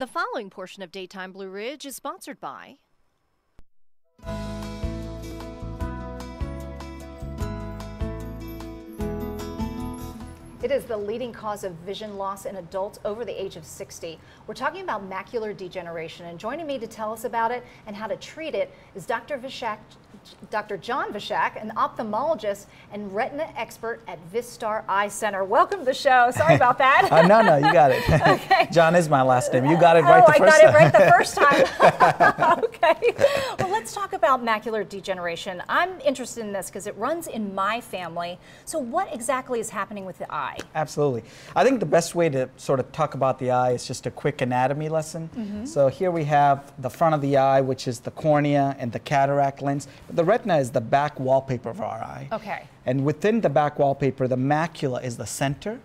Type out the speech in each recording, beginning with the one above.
The following portion of Daytime Blue Ridge is sponsored by It is the leading cause of vision loss in adults over the age of 60. We're talking about macular degeneration, and joining me to tell us about it and how to treat it is Dr. John Vishak, an ophthalmologist and retina expert at Vistar Eye Center. Welcome to the show. Sorry about that. No, you got it. Okay. John is my last name. You got it right the first time. I got it right the first time. Okay. Well, let's talk about macular degeneration. I'm interested in this because it runs in my family. So what exactly is happening with the eye? Absolutely. I think the best way to sort of talk about the eye is just a quick anatomy lesson. So here we have the front of the eye, which is the cornea and the cataract lens. The retina is the back wallpaper of our eye. Okay. And within the back wallpaper, the macula is the center,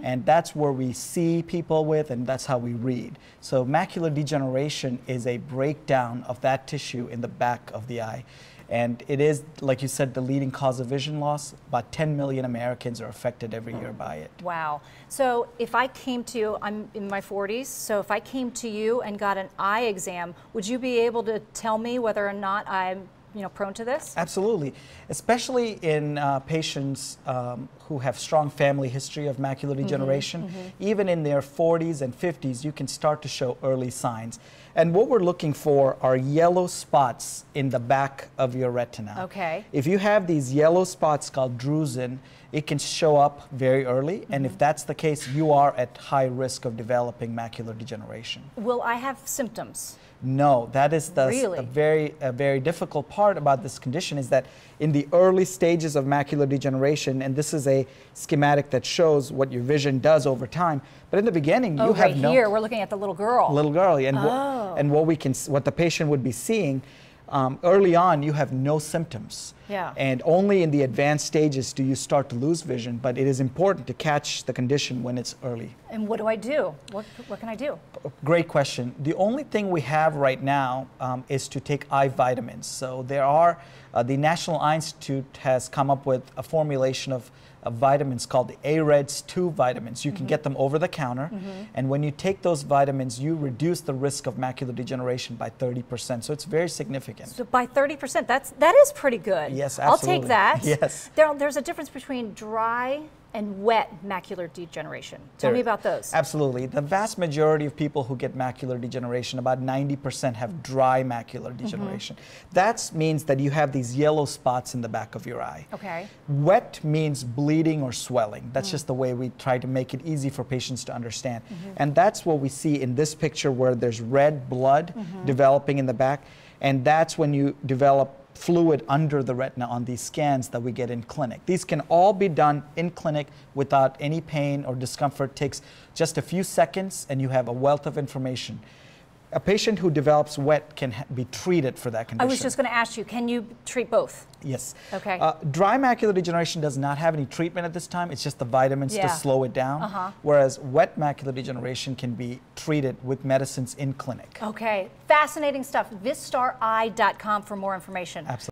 and that's where we see people with, and that's how we read. So macular degeneration is a breakdown of that tissue in the back of the eye. And it is, like you said, the leading cause of vision loss. About 10 million Americans are affected every year by it. Wow. So if I came to you, I'm in my 40s, so if I came to you and got an eye exam, would you be able to tell me whether or not I'm prone to this? Absolutely, especially in patients who have strong family history of macular degeneration. Even in their 40s and 50s, you can start to show early signs. And what we're looking for are yellow spots in the back of your retina. Okay. If you have these yellow spots called drusen, it can show up very early, and if that's the case, you are at high risk of developing macular degeneration. Will I have symptoms? No, that is Really? a very difficult part about this condition is that in the early stages of macular degeneration, and this is a schematic that shows what your vision does over time, but in the beginning you have no... Right here, we're looking at the little girl. Little girl, and what the patient would be seeing, early on you have no symptoms. Yeah. And only in the advanced stages do you start to lose vision, but it is important to catch the condition when it's early. And what do I do? What can I do? Great question. The only thing we have right now is to take eye vitamins. So there are, the National Eye Institute has come up with a formulation of vitamins called the AREDS 2 vitamins. You can get them over the counter, and when you take those vitamins, you reduce the risk of macular degeneration by 30%. So it's very significant. So by 30%, that is pretty good. Yes, I'll absolutely. take that. Yes. There's a difference between dry and wet macular degeneration. Tell me about those. Absolutely. The vast majority of people who get macular degeneration, about 90% have dry macular degeneration. That means that you have these yellow spots in the back of your eye. Okay. Wet means bleeding or swelling. That's just the way we try to make it easy for patients to understand. And that's what we see in this picture where there's red blood developing in the back. And that's when you develop fluid under the retina on these scans that we get in clinic. These can all be done in clinic without any pain or discomfort. It takes just a few seconds and you have a wealth of information. A patient who develops wet can be treated for that condition. I was just going to ask you, can you treat both? Yes. Okay. Dry macular degeneration does not have any treatment at this time. It's just the vitamins to slow it down. Whereas wet macular degeneration can be treated with medicines in clinic. Okay. Fascinating stuff. VistarEye.com for more information. Absolutely.